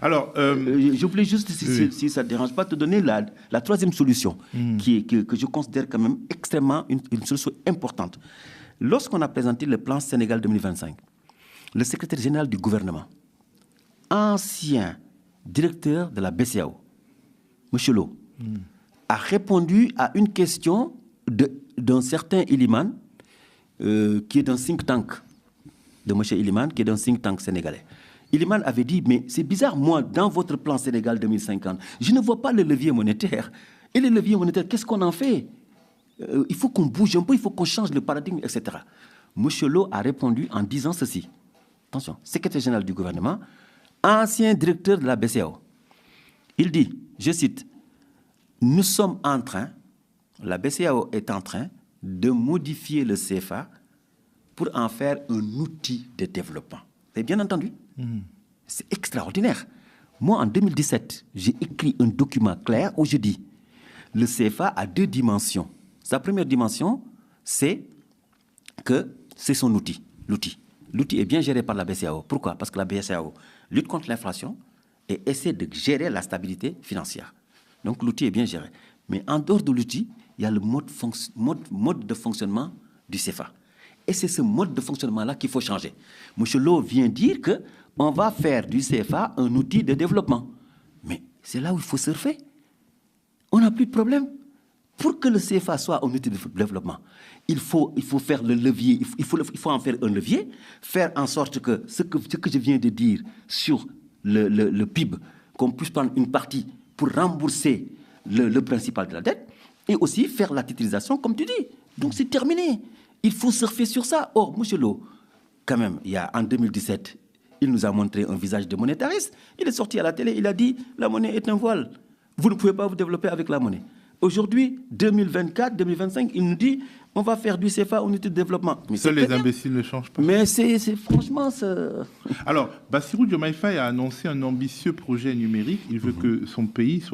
Alors, je voulais juste, si ça ne te dérange pas, te donner la troisième solution, que je considère quand même extrêmement une solution importante. Lorsqu'on a présenté le plan Sénégal 2025, le secrétaire général du gouvernement, ancien directeur de la BCEAO, M. Lo, a répondu à une question d'un certain Iliman, qui est d'un think tank, de M. Iliman, qui est d'un think tank sénégalais. Iliman avait dit, mais c'est bizarre, moi, dans votre plan Sénégal 2050, je ne vois pas le levier monétaire. Et le levier monétaire, qu'est-ce qu'on en fait? Il faut qu'on bouge un peu, il faut qu'on change le paradigme, etc. M. Lo a répondu en disant ceci. Attention, secrétaire général du gouvernement, ancien directeur de la BCEAO. Il dit, je cite, nous sommes en train, la BCEAO est en train de modifier le CFA pour en faire un outil de développement. Vous avez bien entendu? C'est extraordinaire. Moi, en 2017, j'ai écrit un document clair où je dis le CFA a deux dimensions. Sa première dimension, c'est que c'est son outil, l'outil. L'outil est bien géré par la BCEAO. Pourquoi? Parce que la BCEAO lutte contre l'inflation et essaie de gérer la stabilité financière. Donc l'outil est bien géré. Mais en dehors de l'outil, il y a le mode de fonctionnement du CFA. Et c'est ce mode de fonctionnement-là qu'il faut changer. M. Lo vient dire qu'on va faire du CFA un outil de développement. Mais c'est là où il faut surfer. On n'a plus de problème. Pour que le CFA soit un outil de développement, il faut faire le levier, il faut en faire un levier, faire en sorte que ce que je viens de dire sur le PIB, qu'on puisse prendre une partie pour rembourser le principal de la dette, et aussi faire la titrisation, comme tu dis. Donc c'est terminé. Il faut surfer sur ça. Or, M. Lo, quand même, en 2017, il nous a montré un visage de monétariste. Il est sorti à la télé, il a dit « la monnaie est un voile. Vous ne pouvez pas vous développer avec la monnaie ». Aujourd'hui, 2024, 2025, il nous dit on va faire du CFA en outil de développement. Mais seuls les imbéciles ne changent pas. Mais c'est franchement... Alors, Bassirou Diomaye Faye a annoncé un ambitieux projet numérique. Il veut que son pays soit